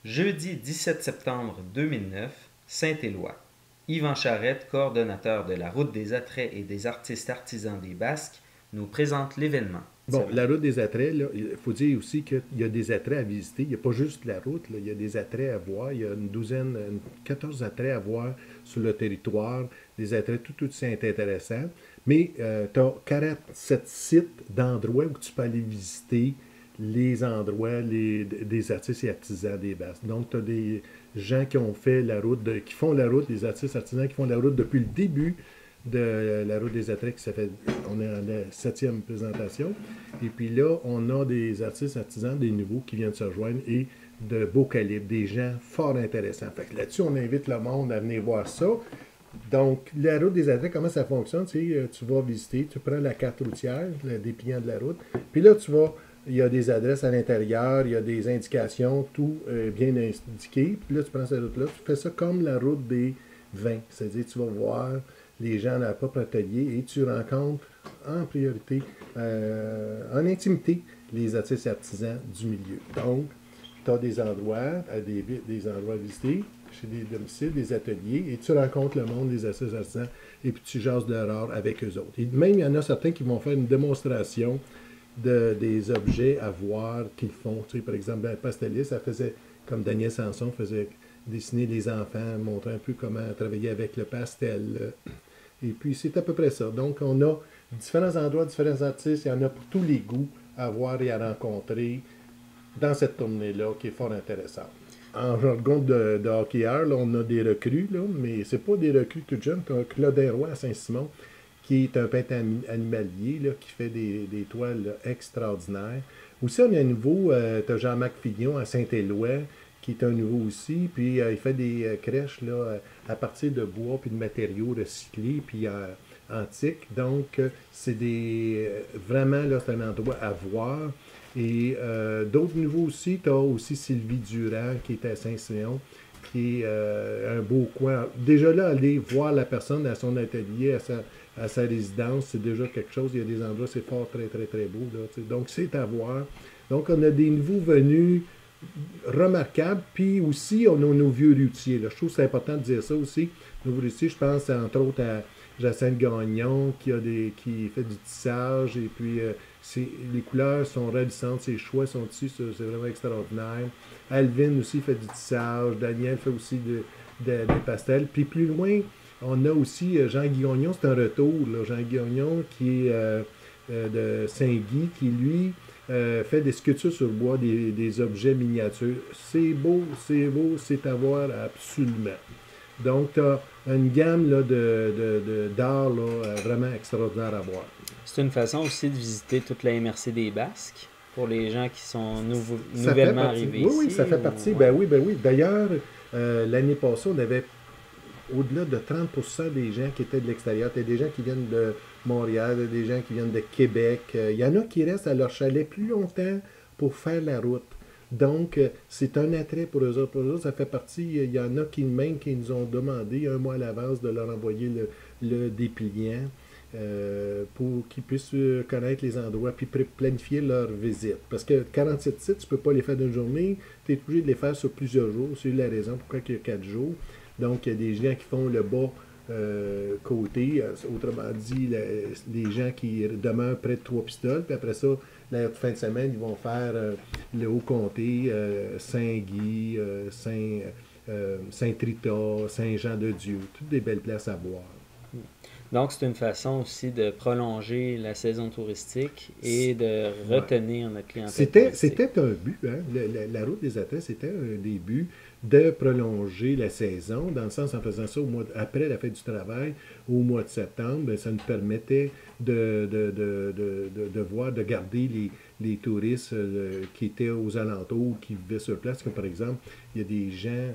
Jeudi 17 septembre 2009, Saint-Éloi. Yvan Charette, coordonnateur de la Route des Attraits et des artistes artisans des Basques, nous présente l'événement. Bon, la route des attraits, là, il faut dire aussi qu'il y a des attraits à visiter. Il n'y a pas juste la route, là, il y a des attraits à voir. Il y a 14 attraits à voir sur le territoire, des attraits tout aussi intéressants. Mais tu as 47 sites d'endroits où tu peux aller visiter les endroits des artistes et artisans des Basques. Donc, tu as des gens qui ont fait la route, qui font la route, des artistes artisans qui font la route depuis le début de la route des attraits, on est à la 7e présentation. Et puis là, on a des artistes artisans, des nouveaux qui viennent se rejoindre et de beau calibre, des gens fort intéressants. Fait que là-dessus, on invite le monde à venir voir ça. Donc, la route des attraits, comment ça fonctionne? Tu vas visiter, tu prends la carte routière, le dépliant de la route, puis là, il y a des adresses à l'intérieur, il y a des indications, tout bien indiqué. Puis là, tu prends cette route-là, tu fais ça comme la route des vins. C'est-à-dire, tu vas voir les gens à leur propre atelier et tu rencontres en priorité, en intimité, les artistes et artisans du milieu. Donc, tu as des endroits, des endroits à visiter, chez des domiciles, des ateliers, et tu rencontres le monde des artistes et artisans, et puis tu jases de leur art avec eux autres. Et même, il y en a certains qui vont faire une démonstration des objets à voir qu'ils font. Tu sais, par exemple, la pasteliste, elle faisait, comme Daniel Sanson faisait dessiner les enfants, montrer un peu comment travailler avec le pastel. Et puis, c'est à peu près ça. Donc, on a différents endroits, différents artistes. Il y en a pour tous les goûts à voir et à rencontrer dans cette tournée-là qui est fort intéressante. En jargon de hockeyeur, là, on a des recrues, là, mais c'est pas des recrues tout jeunes. Tu as Claudin Roy à Saint-Simon, qui est un peintre animalier, là, qui fait des toiles là, extraordinaires. Aussi, on a un nouveau, tu as Jean-Marc Fillon à Saint-Éloi, qui est un nouveau aussi, puis il fait des crèches là, à partir de bois puis de matériaux recyclés puis antiques. Donc, c'est vraiment, là, c'est un endroit à voir. Et d'autres nouveaux aussi, tu as aussi Sylvie Durand qui est à Saint-Simon, qui est un beau coin. Déjà là, aller voir la personne à son atelier, à sa résidence, c'est déjà quelque chose. Il y a des endroits, c'est fort, très, très, très beau. Là, donc, c'est à voir. Donc, on a des nouveaux venus remarquable. Puis aussi, on a nos vieux routiers. Là. Je trouve que c'est important de dire ça aussi. Nos vieux routiers, je pense entre autres à Jacinthe Gagnon qui fait du tissage. Et puis, les couleurs sont ravissantes. Ses choix sont tissus, c'est vraiment extraordinaire. Alvin aussi fait du tissage. Daniel fait aussi des pastels. Puis plus loin, on a aussi Jean-Guy Gagnon. C'est un retour. Là. Jean-Guy Gagnon qui est de Saint-Guy, qui lui fait des sculptures sur bois, des objets miniatures. C'est beau, c'est à voir absolument. Donc, tu as une gamme là, d'art là, vraiment extraordinaire à voir. C'est une façon aussi de visiter toute la MRC des Basques pour les gens qui sont nouvellement arrivés ici. Oui, ça fait partie. Ouais. Ben oui. D'ailleurs, l'année passée, on avait au-delà de 30% des gens qui étaient de l'extérieur. Il y a des gens qui viennent de Montréal, des gens qui viennent de Québec. Il y en a qui restent à leur chalet plus longtemps pour faire la route. Donc, c'est un attrait pour eux autres. Pour eux autres, ça fait partie. Il y en a qui même qui nous ont demandé un mois à l'avance de leur envoyer le dépliant pour qu'ils puissent connaître les endroits puis planifier leur visite. Parce que 47 sites, tu ne peux pas les faire d'une journée. Tu es obligé de les faire sur plusieurs jours. C'est la raison pourquoi il y a 4 jours. Donc, il y a des gens qui font le bas côté, autrement dit, les gens qui demeurent près de Trois-Pistoles, puis après ça, la fin de semaine, ils vont faire le Haut-Comté, Saint-Guy, Saint-Rita, Saint-Jean-de-Dieu, toutes des belles places à voir. Donc, c'est une façon aussi de prolonger la saison touristique et de retenir notre clientèle. C'était un but. Hein? La route des attraits, c'était un des buts de prolonger la saison, dans le sens en faisant ça après la fête du travail, au mois de septembre, bien, ça nous permettait de voir, de garder les touristes qui étaient aux alentours, qui vivaient sur place. Comme par exemple, il y a des gens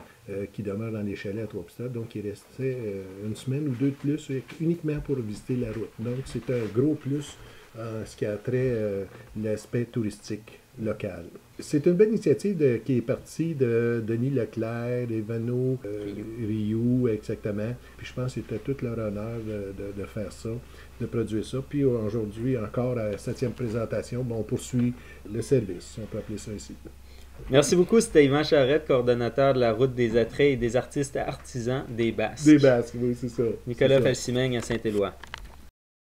qui demeurent dans les chalets à Trois-Pistoles, donc ils restaient une semaine ou deux de plus uniquement pour visiter la route. Donc c'est un gros plus en ce qui a trait l'aspect touristique local. C'est une belle initiative qui est partie de Denis Leclerc, Evano, Rioux, exactement. Puis je pense que c'était tout leur honneur de faire ça, de produire ça. Puis aujourd'hui, encore à la 7e présentation, on poursuit le service, si on peut appeler ça ici. Merci beaucoup, c'était Yvan Charette, coordonnateur de la Route des attraits et des artistes artisans des Basques. Des Basques, oui, c'est ça. Nicolas C'est ça. Falsimègne à Saint-Éloi.